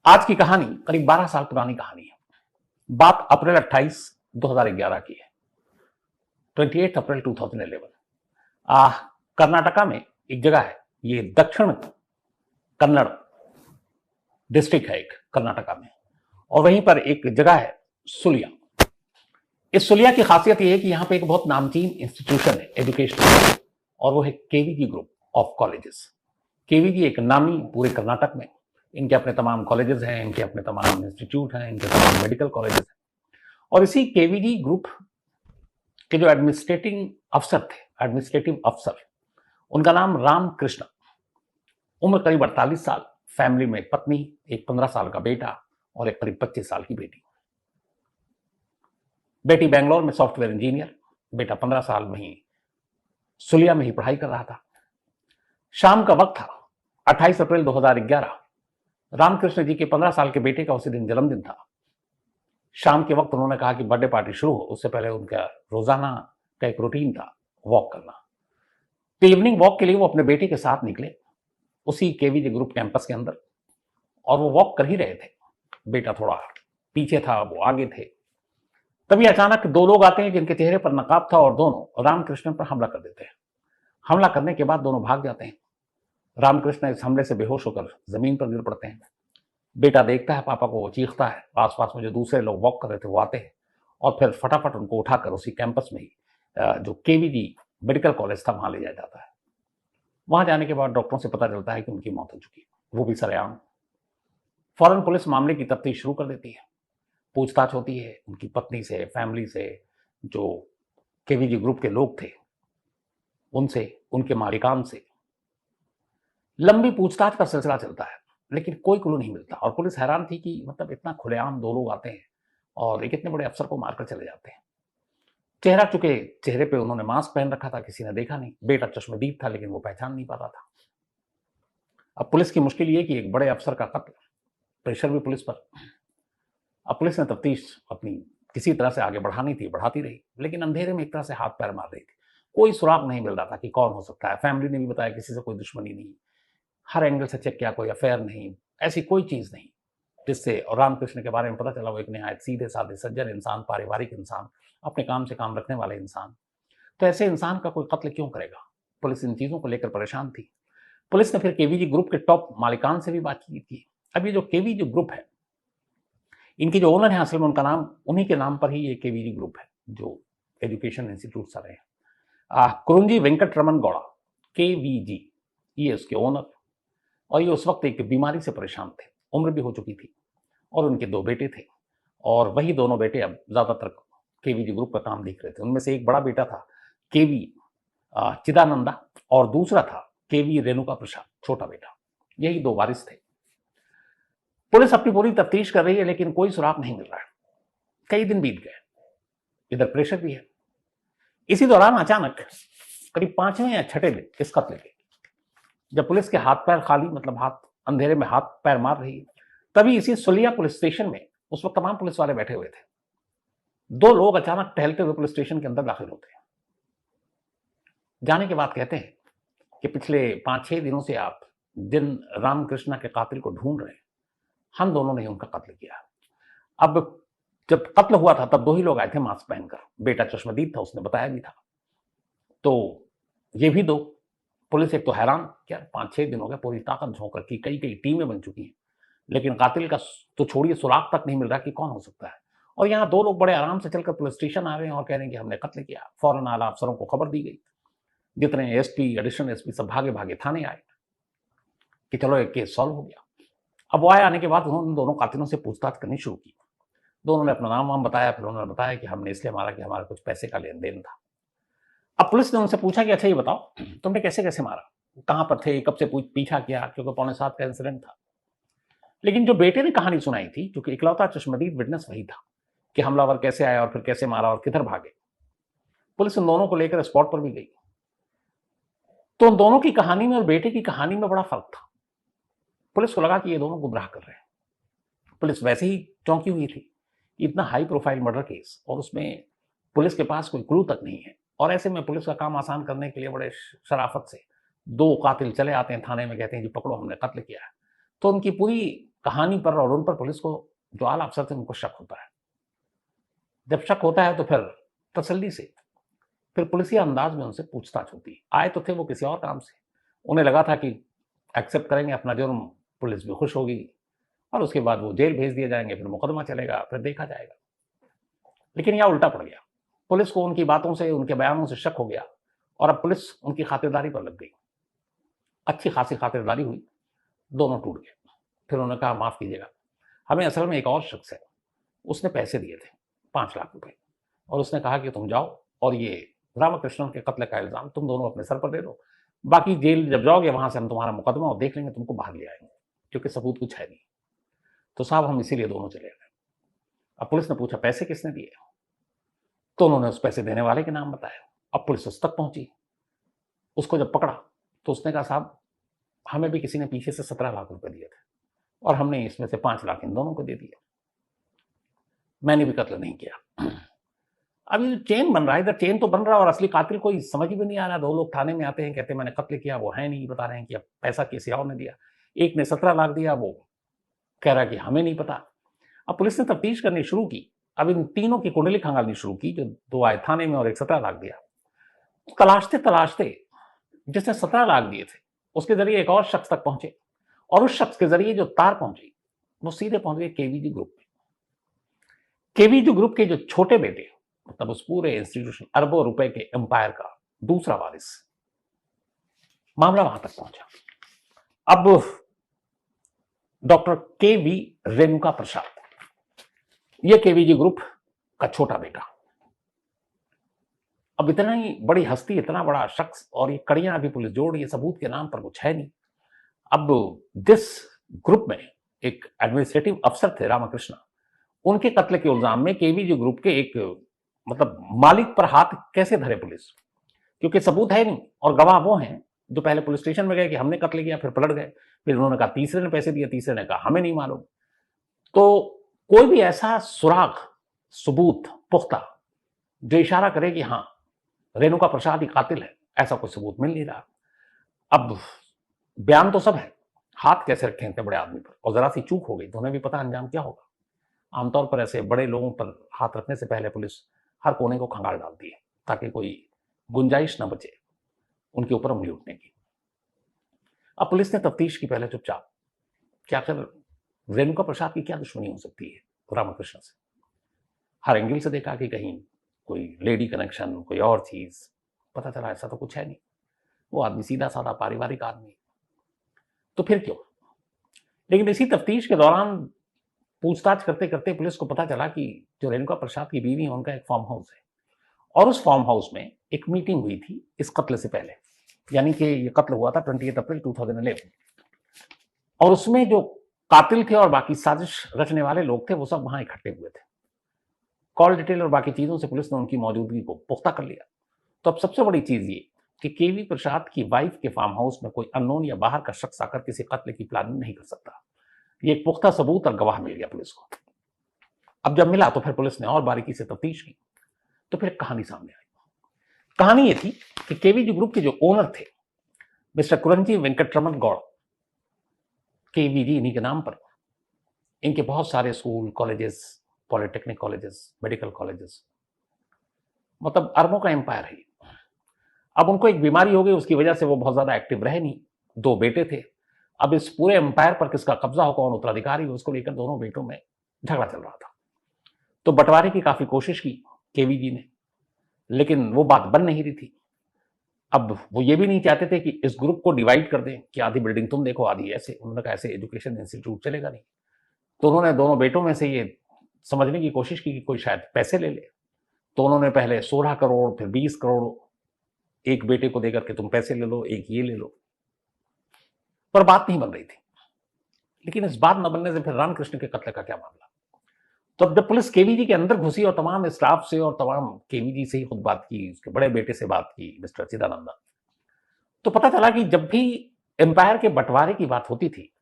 आज की कहानी करीब 12 साल पुरानी कहानी है। बात अप्रैल 28, 2011 की है। 28 अप्रैल 2011। कर्नाटका में एक जगह है, ये दक्षिण कन्नड़ डिस्ट्रिक्ट है एक कर्नाटका में, और वहीं पर एक जगह है सुलिया। इस सुलिया की खासियत यह है कि यहां पे एक बहुत नामचीन इंस्टीट्यूशन है एजुकेशनल, और वो है केवीजी ग्रुप ऑफ कॉलेजेस। केवीजी एक नामी पूरे कर्नाटक में, इनके अपने तमाम कॉलेजेस हैं, इनके अपने तमाम इंस्टीट्यूट हैं, इनके तमाम मेडिकल कॉलेजेस हैं। और इसी केवीजी ग्रुप के जो एडमिनिस्ट्रेटिव अफसर, उनका नाम रामकृष्ण, उम्र करीब 48 साल, फैमिली में एक पत्नी, एक 15 साल का बेटा और एक करीब 25 साल की बेटी। बेटी बेंगलोर में सॉफ्टवेयर इंजीनियर, बेटा 15 साल में ही सुलिया में ही पढ़ाई कर रहा था। शाम का वक्त था, 28 अप्रैल 2011। रामकृष्ण जी के 15 साल के बेटे का उसी दिन जन्मदिन था। शाम के वक्त उन्होंने कहा कि बर्थडे पार्टी शुरू हो, उससे पहले उनका रोजाना का एक रूटीन था वॉक करना। तो इवनिंग वॉक के लिए वो अपने बेटे के साथ निकले उसी केवीजी ग्रुप कैंपस के अंदर, और वो वॉक कर ही रहे थे। बेटा थोड़ा पीछे था, वो आगे थे। तभी अचानक दो लोग आते हैं जिनके चेहरे पर नकाब था, और दोनों रामकृष्ण पर हमला कर देते हैं। हमला करने के बाद दोनों भाग जाते हैं। रामकृष्ण इस हमले से बेहोश होकर जमीन पर गिर पड़ते हैं। बेटा देखता है पापा को, वो चीखता है। आसपास में जो दूसरे लोग वॉक कर रहे थे वो आते हैं, और फिर फटाफट उनको उठाकर उसी कैंपस में ही जो केवीजी मेडिकल कॉलेज था वहां ले जाया जाता है। वहां जाने के बाद डॉक्टरों से पता चलता है कि उनकी मौत हो चुकी है, वो भी सरेआम। फौरन पुलिस मामले की तफ्तीश शुरू कर देती है। पूछताछ होती है उनकी पत्नी से, फैमिली से, जो केवीजी ग्रुप के लोग थे उनसे, उनके मालिकान से। लंबी पूछताछ का सिलसिला चलता है, लेकिन कोई क्लू नहीं मिलता। और पुलिस हैरान थी कि मतलब इतना खुलेआम दो लोग आते हैं और एक इतने बड़े अफसर को मारकर चले जाते हैं। चूंकि चेहरे पे उन्होंने मास्क पहन रखा था, किसी ने देखा नहीं। बेटा चश्मदीद था, लेकिन वो पहचान नहीं पाता था। अब पुलिस की मुश्किल ये कि एक बड़े अफसर का कत्ल, प्रेशर भी पुलिस पर। अब पुलिस ने तफ्तीश अपनी किसी तरह से आगे बढ़ानी थी, बढ़ाती रही, लेकिन अंधेरे में एक तरह से हाथ पैर मार रही थी। कोई सुराग नहीं मिल रहा था कि कौन हो सकता है। फैमिली ने भी बताया किसी से कोई दुश्मनी नहीं, हर एंगल से चेक किया, कोई अफेयर नहीं, ऐसी कोई चीज नहीं जिससे। और रामकृष्ण के बारे में पता चला वो एक निहायत सीधे साधे सज्जन इंसान, पारिवारिक इंसान, अपने काम से काम रखने वाले इंसान। तो ऐसे इंसान का कोई कत्ल क्यों करेगा? पुलिस इन चीजों को लेकर परेशान थी। पुलिस ने फिर केवीजी ग्रुप के टॉप मालिकान से भी बातचीत की। अब ये जो केवीजी ग्रुप है, इनके जो ओनर है असल में उनका नाम, उन्हीं के नाम पर ही ये केवीजी ग्रुप है, जो एजुकेशन इंस्टीट्यूट रहे हैं। कुरुंजी वेंकट रमन गौड़ा, केवीजी, ये उसके ओनर। और ये उस वक्त एक बीमारी से परेशान थे, उम्र भी हो चुकी थी, और उनके दो बेटे थे। और वही दोनों बेटे अब ज्यादातर केवीजी ग्रुप का काम देख रहे थे। उनमें से एक बड़ा बेटा था केवी चिदानंदा, और दूसरा था केवी रेणुका प्रसाद, छोटा बेटा। यही दो वारिस थे। पुलिस अपनी पूरी तफ्तीश कर रही है, लेकिन कोई सुराग नहीं मिल रहा है। कई दिन बीत गए, इधर प्रेशर भी है। इसी दौरान अचानक करीब 5वें या 6ठे दिन इस कत्ल के, जब पुलिस के हाथ पैर खाली, मतलब हाथ अंधेरे में हाथ पैर मार रही है, तभी इसी सुलिया पुलिस स्टेशन में उस वक्त तमाम पुलिस वाले बैठे हुए थे। दो लोग अचानक टहलते हुए पुलिस स्टेशन के अंदर दाखिल होते हैं। जाने के बाद कहते हैं कि पिछले 5-6 दिनों से आप जिन रामकृष्णा के कातिल को ढूंढ रहे हैं, हम दोनों ने उनका कत्ल किया। अब जब कत्ल हुआ था तब दो ही लोग आए थे मास्क पहनकर। बेटा चश्मदीद था, उसने बताया भी था। तो ये भी दो। पुलिस एक तो हैरान, क्या 5-6 दिन हो गए, पूरी ताकत झोंक रखी, कई कई टीमें बन चुकी हैं, लेकिन कातिल का तो छोड़िए सुराग तक नहीं मिल रहा कि कौन हो सकता है। और यहाँ दो लोग बड़े आराम से चलकर पुलिस स्टेशन आ रहे हैं और कह रहे हैं कि हमने कत्ल किया। फौरन आला अफसरों को खबर दी गई। जितने एसपी, एडिशनल एसपी सब भागे भागे थाने आए कि चलो एक केस सॉल्व हो गया। अब वो आने के बाद उन्होंने दोनों कातिलों से पूछताछ करनी शुरू की। दोनों ने अपना नाम वाम बताया। फिर उन्होंने बताया कि हमने इसलिए मारा कि हमारा कुछ पैसे का लेन देन था। अब पुलिस ने उनसे पूछा कि अच्छा ये बताओ, तुमने कैसे कैसे मारा, कहां पर थे, कब से पीछा किया, क्योंकि 6:45 का इंसिडेंट था। लेकिन जो बेटे ने कहानी सुनाई थी, क्योंकि इकलौता चश्मदीद विटनेस वही था, कि हमलावर कैसे आया और फिर कैसे मारा और किधर भागे। पुलिस उन दोनों को लेकर स्पॉट पर भी गई। तो उन दोनों की कहानी में और बेटे की कहानी में बड़ा फर्क था। पुलिस को लगा कि ये दोनों गुमराह कर रहे हैं। पुलिस वैसे ही चौंकी हुई थी, इतना हाई प्रोफाइल मर्डर केस, और उसमें पुलिस के पास कोई क्लू तक नहीं है। और ऐसे में पुलिस का काम आसान करने के लिए बड़े शराफत से दो कातिल चले आते हैं थाने में, कहते हैं जी पकड़ो, हमने कत्ल किया है। तो उनकी पूरी कहानी पर और उन पर पुलिस को जो आला अफसर थे उनको शक होता है। जब शक होता है तो फिर तसल्ली से फिर पुलिसिया अंदाज में उनसे पूछताछ होती है। आए तो थे वो किसी और काम से, उन्हें लगा था कि एक्सेप्ट करेंगे अपना जुर्म, पुलिस भी खुश होगी और उसके बाद वो जेल भेज दिए जाएंगे, फिर मुकदमा चलेगा, फिर देखा जाएगा। लेकिन यह उल्टा पड़ गया। पुलिस को उनकी बातों से, उनके बयानों से शक हो गया और अब पुलिस उनकी खातिरदारी पर लग गई। अच्छी खासी खातिरदारी हुई, दोनों टूट गए। फिर उन्होंने कहा माफ कीजिएगा, हमें असल में एक और शख्स है, उसने पैसे दिए थे 5 लाख रुपए, और उसने कहा कि तुम जाओ और ये रामकृष्णन के कत्ल का इल्जाम तुम दोनों अपने सर पर ले लो, बाकी जेल जब जाओगे वहां से हम तुम्हारा मुकदमा और देख लेंगे, तुमको बाहर ले आएंगे, क्योंकि सबूत कुछ है नहीं। तो साहब हम इसीलिए दोनों चले गए। अब पुलिस ने पूछा पैसे किसने दिए, तो उन्होंने उस पैसे देने वाले के नाम बताया। अब पुलिस उस तक पहुंची, उसको जब पकड़ा तो उसने कहा साहब हमें भी किसी ने पीछे से 17 लाख रुपए दिए थे और हमने इसमें से 5 लाख इन दोनों को दे दिए, मैंने भी कत्ल नहीं किया। अब ये चेन बन रहा है, इधर चेन तो बन रहा है और असली कातिल कोई समझ भी नहीं आ रहा। 2 लोग थाने में आते हैं, कहते हैं मैंने कत्ल किया, वो है नहीं, बता रहे हैं कि अब पैसा किसी और ने दिया। एक ने 17 लाख दिया, वो कह रहा है कि हमें नहीं पता। अब पुलिस ने तफ्तीश करनी शुरू की। अब इन तीनों की कुंडली खंगालनी शुरू की, जो 2 आए थाने में और एक 17 लाख दिया। तलाशते तलाशते जिसने 17 लाख दिए थे उसके जरिए एक और शख्स तक पहुंचे, और उस शख्स के जरिए जो तार पहुंची वो सीधे पहुंच गए केवीजी ग्रुप में। केवीजी ग्रुप के जो छोटे बेटे, मतलब उस पूरे इंस्टीट्यूशन अरबों रुपए के एम्पायर का दूसरा वारिस, मामला वहां तक पहुंचा। अब डॉक्टर केवी रेणुका प्रसाद, ये केवीजी ग्रुप का छोटा बेटा, अब इतना ही बड़ी हस्ती, इतना बड़ा शख्स, और ये कड़ियां अभी पुलिस जोड़ रही है, सबूत के नाम पर कुछ है नहीं। अब जिस ग्रुप में एक एडमिनिस्ट्रेटिव अफसर थे रामकृष्ण, उनके कत्ल के इल्जाम में केवीजी ग्रुप के एक मतलब मालिक पर हाथ कैसे धरे पुलिस, क्योंकि सबूत है नहीं और गवाह वो हैं जो पहले पुलिस स्टेशन में गए कि हमने कत्ल किया, फिर पलट गए, फिर उन्होंने कहा तीसरे ने पैसे दिए, तीसरे ने कहा हमें नहीं मालूम। तो कोई भी ऐसा सुराग, सबूत पुख्ता जो इशारा करे कि हाँ रेणुका प्रसाद ही कातिल है, ऐसा कोई सबूत मिल नहीं रहा। अब बयान तो सब है, हाथ कैसे रखे इतने बड़े आदमी पर, और जरा सी चूक हो गई तो उन्हें भी पता अंजाम क्या होगा। आमतौर पर ऐसे बड़े लोगों पर हाथ रखने से पहले पुलिस हर कोने को खंगाल डालती है ताकि कोई गुंजाइश न बचे उनके ऊपर उंगली उठने की। अब पुलिस ने तफ्तीश की पहले चुपचाप कि आखिर रेणुका प्रसाद की क्या दुश्मनी हो सकती है रामकृष्ण से। हर एंगल से देखा कि कहीं कोई लेडी कनेक्शन, कोई और चीज, पता चला ऐसा तो कुछ है नहीं, वो आदमी सीधा साधा पारिवारिक आदमी, तो फिर क्यों। लेकिन इसी तफ्तीश के दौरान पूछताछ करते करते पुलिस को पता चला कि जो रेणुका प्रसाद की बीवी है उनका एक फार्म हाउस है, और उस फार्म हाउस में एक मीटिंग हुई थी इस कत्ल से पहले, यानी कि ये कत्ल हुआ था 28 अप्रैल 2011, और उसमें जो कातिल थे और बाकी साजिश रचने वाले लोग थे वो सब वहां इकट्ठे हुए थे। कॉल डिटेल और बाकी चीजों से पुलिस ने उनकी मौजूदगी को पुख्ता कर लिया। तो अब सबसे बड़ी चीज ये कि केवी प्रसाद की वाइफ के फार्म हाउस में कोई अननोन या बाहर का शख्स आकर किसी कत्ल की प्लानिंग नहीं कर सकता। ये एक पुख्ता सबूत और गवाह मिल गया पुलिस को। अब जब मिला तो फिर पुलिस ने और बारीकी से तफ्तीश की, तो फिर कहानी सामने आई। कहानी ये थी कि केवीजी ग्रुप के जो ओनर थे मिस्टर कुरंजी वेंकटरमन गौड़, केवीजी इन्हीं के नाम पर, इनके बहुत सारे school, colleges, polytechnic colleges, medical colleges, मतलब अरबों का एम्पायर है। अब उनको एक बीमारी हो गई, उसकी वजह से वो बहुत ज्यादा एक्टिव रहे नहीं। 2 बेटे थे, अब इस पूरे एम्पायर पर किसका कब्जा हो, कौन उत्तराधिकारी हो, उसको लेकर दोनों बेटों में झगड़ा चल रहा था। तो बंटवारे की काफी कोशिश की केवीजी ने, लेकिन वो बात बन नहीं रही थी। अब वो ये भी नहीं चाहते थे कि इस ग्रुप को डिवाइड कर दें कि आधी बिल्डिंग तुम देखो, आधी ऐसे। उन्होंने कहा ऐसे एजुकेशन इंस्टीट्यूट चलेगा नहीं। तो उन्होंने दोनों बेटों में से ये समझने की कोशिश की कि कोई शायद पैसे ले ले। तो उन्होंने पहले 16 करोड़, फिर 20 करोड़ एक बेटे को देकर के तुम पैसे ले लो, एक ये ले लो, पर बात नहीं बन रही थी। लेकिन इस बात न बनने से फिर रामकृष्ण के कत्ल का क्या मामला। तो अब जब पुलिस केवीजी के अंदर घुसी और तमाम स्टाफ से और तमाम केवीजी से ही खुद बात की, उसके बड़े बेटे से बात की मिस्टर चिदानंदा, तो पता चला कि जब भी एम्पायर के बंटवारे की बात होती थी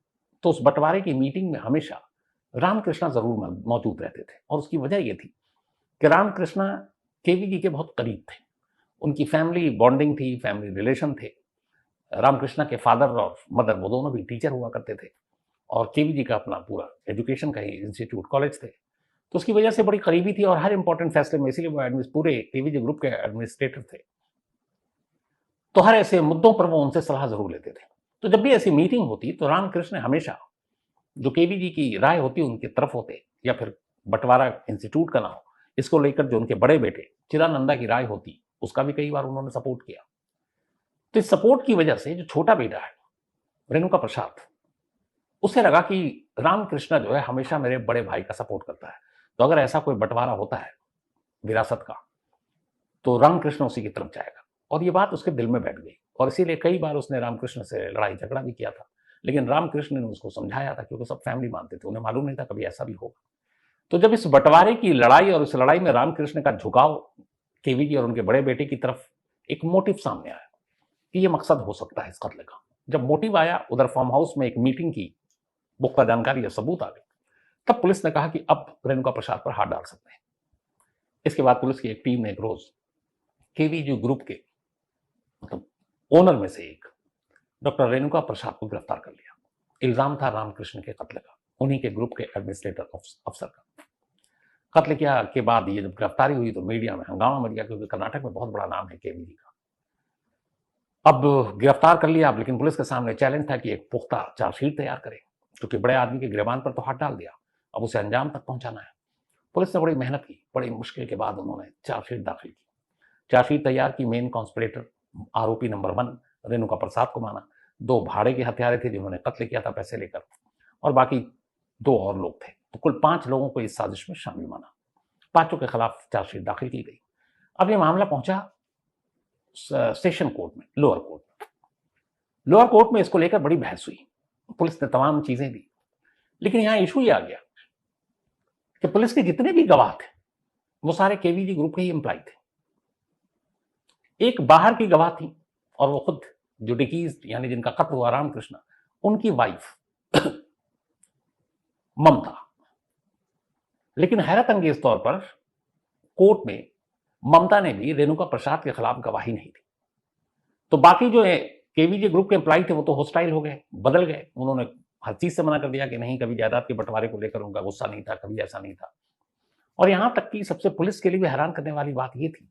तो उस बंटवारे की मीटिंग में हमेशा रामकृष्णा जरूर मौजूद रहते थे। और उसकी वजह यह थी कि रामकृष्णा केवीजी के बहुत करीब थे, उनकी फैमिली बॉन्डिंग थी, फैमिली रिलेशन थे। रामकृष्णा के फादर और मदर वो दोनों भी टीचर हुआ करते थे, और केवीजी का अपना पूरा एजुकेशन का ही इंस्टीट्यूट कॉलेज थे, तो उसकी वजह से बड़ी करीबी थी और हर इंपॉर्टेंट फैसले में, इसीलिए वो पूरे केवीजी ग्रुप के एडमिनिस्ट्रेटर थे, तो हर ऐसे मुद्दों पर वो उनसे सलाह जरूर लेते थे। तो जब भी ऐसी मीटिंग होती तो रामकृष्ण हमेशा जो केवीजी की राय होती उनकी तरफ होते, या फिर बंटवारा इंस्टीट्यूट का ना हो, इसको लेकर जो उनके बड़े बेटे चिदानंदा की राय होती, उसका भी कई बार उन्होंने सपोर्ट किया। तो इस सपोर्ट की वजह से जो छोटा बेटा है रेणुका प्रसाद, उसे लगा कि रामकृष्ण जो है हमेशा मेरे बड़े भाई का सपोर्ट करता है, तो अगर ऐसा कोई बंटवारा होता है विरासत का तो रामकृष्ण उसी की तरफ जाएगा। और ये बात उसके दिल में बैठ गई, और इसीलिए कई बार उसने रामकृष्ण से लड़ाई झगड़ा भी किया था, लेकिन रामकृष्ण ने उसको समझाया था, क्योंकि सब फैमिली मानते थे, उन्हें मालूम नहीं था कभी ऐसा भी होगा। तो जब इस बंटवारे की लड़ाई और इस लड़ाई में रामकृष्ण का झुकाव केवीजी और उनके बड़े बेटे की तरफ एक मोटिव सामने आया कि ये मकसद हो सकता है इस कत्ल का। जब मोटिव आया, उधर फार्म हाउस में एक मीटिंग की पुख्ता जानकारी या सबूत आ गई, तब पुलिस ने कहा कि अब रेणुका प्रसाद पर हाथ डाल सकते हैं। इसके बाद पुलिस की एक टीम ने एक रोज केवीजी ग्रुप के मतलब ओनर में से एक डॉक्टर रेणुका प्रसाद को गिरफ्तार कर लिया। इल्जाम था रामकृष्ण के कत्ल का, उन्हीं के ग्रुप के एडमिनिस्ट्रेटर अफसर का। कत्ल किया के बाद ये जब गिरफ्तारी हुई तो मीडिया में हंगामा मच गया, क्योंकि कर्नाटक में बहुत बड़ा नाम है केवीजी का। अब गिरफ्तार कर लिया, लेकिन पुलिस के सामने चैलेंज था कि एक पुख्ता चार्जशीट तैयार करे, क्योंकि बड़े आदमी के गिरबान पर तो हाथ डाल दिया, अब उसे अंजाम तक पहुंचाना है। पुलिस ने बड़ी मेहनत की, बड़ी मुश्किल के बाद उन्होंने चार्जशीट दाखिल की। चार्जशीट तैयार की, मेन कॉन्स्पिरेटर आरोपी नंबर 1 रेणुका प्रसाद को माना, 2 भाड़े के हत्यारे थे जिन्होंने कत्ल किया था पैसे लेकर, और बाकी 2 और लोग थे, तो कुल 5 लोगों को इस साजिश में शामिल माना। 5 के खिलाफ चार्जशीट दाखिल की गई। अब ये मामला पहुंचा सेशन कोर्ट में, लोअर कोर्ट में। लोअर कोर्ट में इसको लेकर बड़ी बहस हुई, पुलिस ने तमाम चीजें दी, लेकिन यहां इशू ये आ गया कि पुलिस के जितने भी गवाह थे वो सारे केवीजी ग्रुप के ही एम्प्लॉय थे। एक बाहर की गवाह थी, और वो खुद जो डिकीज यानी जिनका कत्ल हुआ रामकृष्ण, उनकी वाइफ ममता। लेकिन हैरत अंगेज तौर पर कोर्ट में ममता ने भी रेणुका प्रसाद के खिलाफ गवाही नहीं दी। तो बाकी जो है केवीजी ग्रुप के एम्प्लॉय थे वो तो हॉस्टाइल हो गए, बदल गए, उन्होंने हर चीज से मना कर दिया कि नहीं, कभी जायदाद के बंटवारे को लेकर उनका गुस्सा नहीं था, कभी ऐसा नहीं था। और यहां तक कि सबसे पुलिस के लिए भी हैरान करने वाली बात यह थी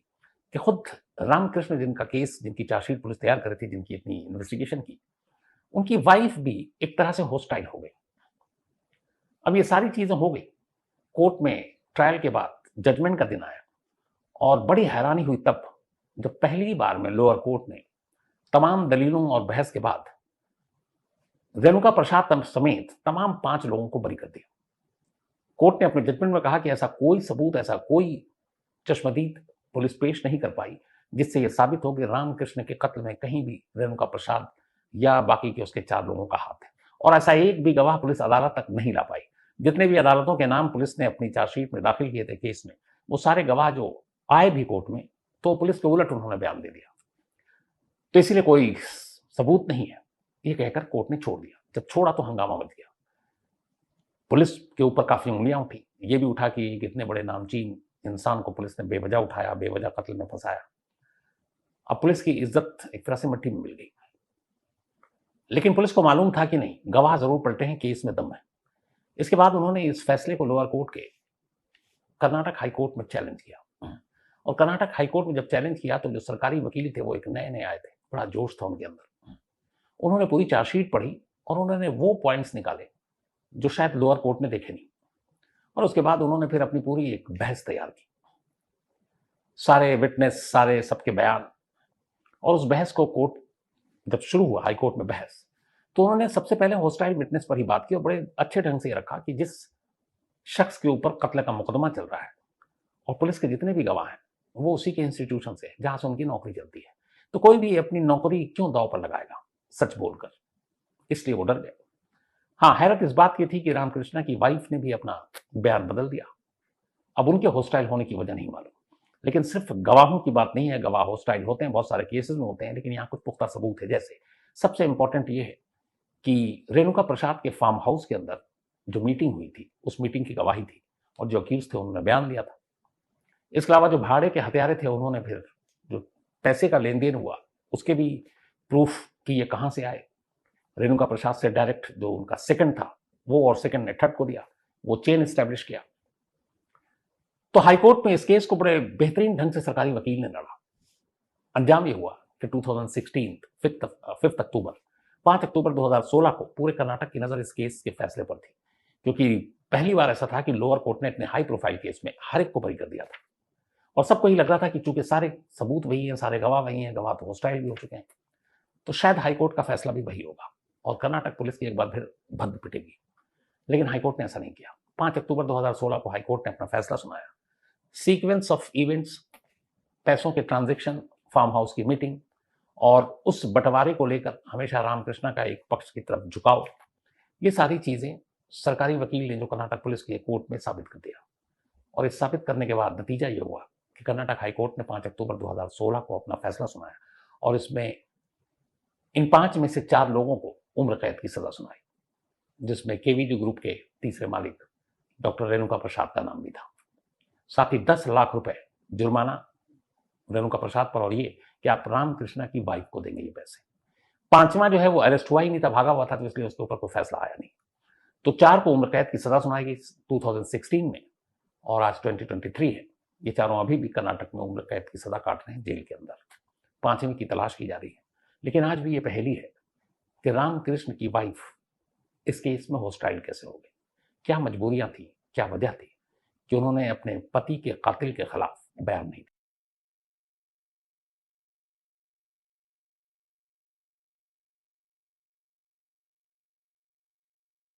कि खुद रामकृष्ण जिनका केस, जिनकी चार्जशीट पुलिस तैयार कर रही थी, जिनकी इतनी इन्वेस्टिगेशन की, उनकी वाइफ भी एक तरह से हॉस्टाइल हो गई। अब ये सारी चीजें हो गई, कोर्ट में ट्रायल के बाद जजमेंट का दिन आया, और बड़ी हैरानी हुई तब जब पहली बार में लोअर कोर्ट ने तमाम दलीलों और बहस के बाद रेणुका प्रसाद समेत तमाम 5 लोगों को बरी कर दिया। कोर्ट ने अपने जजमेंट में कहा कि ऐसा कोई सबूत, ऐसा कोई चश्मदीद पुलिस पेश नहीं कर पाई जिससे यह साबित हो कि रामकृष्ण के कत्ल में कहीं भी रेणुका प्रसाद या बाकी के उसके 4 लोगों का हाथ है। और ऐसा एक भी गवाह पुलिस अदालत तक नहीं ला पाई। जितने भी अदालतों के नाम पुलिस ने अपनी चार्जशीट में दाखिल किए थे केस में, वो सारे गवाह जो आए भी कोर्ट में, तो पुलिस के उलट उन्होंने बयान दे दिया। तो इसीलिए कोई सबूत नहीं है, ये कहकर कोर्ट ने छोड़ दिया। जब छोड़ा तो हंगामा मच गया, पुलिस के ऊपर काफी उंगलियां उठी, ये भी उठा कि कितने बड़े नामचीन इंसान को पुलिस ने बेवजह उठाया, बेवजह कत्ल में फंसाया। अब पुलिस की इज्जत एक तरह से मिट्टी में मिल गई। लेकिन पुलिस को मालूम था कि नहीं, गवाह जरूर पलटे हैं, केस में दम है। इसके बाद उन्होंने इस फैसले को लोअर कोर्ट के कर्नाटक हाई कोर्ट में चैलेंज किया, और कर्नाटक हाई कोर्ट में जब चैलेंज किया तो जो सरकारी वकील थे वो एक नए नए आए थे, बड़ा जोश था उनके अंदर। उन्होंने पूरी चार्जशीट पढ़ी और उन्होंने वो पॉइंट्स निकाले जो शायद लोअर कोर्ट ने देखे नहीं, और उसके बाद उन्होंने फिर अपनी पूरी एक बहस तैयार की, सारे विटनेस, सारे सबके बयान। और उस बहस को कोर्ट जब शुरू हुआ, हाई कोर्ट में बहस, तो उन्होंने सबसे पहले हॉस्टाइल विटनेस पर ही बात की, और बड़े अच्छे ढंग से रखा कि जिस शख्स के ऊपर कत्ल का मुकदमा चल रहा है और पुलिस के जितने भी गवाह हैं वो उसी के इंस्टीट्यूशन से जहां से उनकी नौकरी चलती है, तो कोई भी अपनी नौकरी क्यों दांव पर लगाएगा सच बोलकर। इसलिए वो डर गए। हाँ, हैरत इस बात की थी कि रामकृष्ण की वाइफ ने भी अपना बयान बदल दिया। अब उनके हॉस्टाइल होने की वजह नहीं मालूम, लेकिन सिर्फ गवाहों की बात नहीं है, गवाह हॉस्टाइल होते हैं, बहुत सारे केसेस में होते हैं, लेकिन यहाँ कुछ पुख्ता सबूत है। जैसे सबसे इंपॉर्टेंट ये है कि रेणुका प्रसाद के फार्म हाउस के अंदर जो मीटिंग हुई थी, उस मीटिंग की गवाही थी, और जो अक्यूज थे उन्होंने बयान दिया था। इसके अलावा जो भाड़े के हत्यारे थे उन्होंने फिर जो पैसे का लेन देन हुआ उसके भी प्रूफ कि ये कहां से आए। रेणुका प्रसाद से डायरेक्ट जो उनका सेकंड था वो और सेकंड ने थर्ड को दिया, वो चेन स्टैब्लिश किया। तो हाईकोर्ट में इस केस को बड़े बेहतरीन ढंग से सरकारी वकील ने लड़ा। अंजाम ये हुआ कि 2016 5 अक्टूबर 5 अक्टूबर 2016 को पूरे कर्नाटक की नजर इस केस के फैसले पर थी, क्योंकि पहली बार ऐसा था कि लोअर कोर्ट ने अपने हाई प्रोफाइल केस में हर एक को बरी कर दिया था और सबको ये लग रहा था कि चूंकि सारे सबूत वही हैं, सारे गवाह वही हैं, गवाह तो हॉस्टाइल भी हो चुके हैं, तो शायद हाईकोर्ट का फैसला भी वही होगा और कर्नाटक पुलिस की एक बार फिर भद्द पिटेगी। लेकिन हाईकोर्ट ने ऐसा नहीं किया। 5 अक्टूबर 2016 को हाईकोर्ट ने अपना फैसला सुनाया। सीक्वेंस ऑफ इवेंट्स, पैसों के ट्रांजैक्शन, फार्म हाउस की मीटिंग और उस बंटवारे को लेकर हमेशा रामकृष्णा का एक पक्ष की तरफ झुकाव, ये सारी चीजें सरकारी वकील ने जो कर्नाटक पुलिस की कोर्ट में साबित कर दिया। और इस साबित करने के बाद नतीजा ये हुआ कि कर्नाटक हाईकोर्ट ने 5 अक्टूबर 2016 को अपना फैसला सुनाया और इसमें इन 5 में से 4 लोगों को उम्र कैद की सजा सुनाई, जिसमें केवीजी ग्रुप के तीसरे मालिक डॉक्टर रेणुका प्रसाद का नाम भी था। साथ ही 10 लाख रुपए जुर्माना रेणुका प्रसाद पर, और ये कि आप रामकृष्णा की वाइफ को देंगे ये पैसे। 5वां जो है वो अरेस्ट हुआ ही नहीं था, भागा हुआ था, तो इसलिए उसके ऊपर कोई फैसला आया नहीं। तो 4 को उम्र कैद की सजा सुनाई गई 2016 में और आज 2023 है। ये चारों अभी भी कर्नाटक में उम्र कैद की सजा काट रहे हैं जेल के अंदर। 5वीं की तलाश की जा रही है। लेकिन आज भी ये पहेली है कि रामकृष्ण की वाइफ इस केस में हॉस्टाइल कैसे हो गई। क्या मजबूरियां थी, क्या वजह थी कि उन्होंने अपने पति के कातिल के खिलाफ बयान नहीं दिया।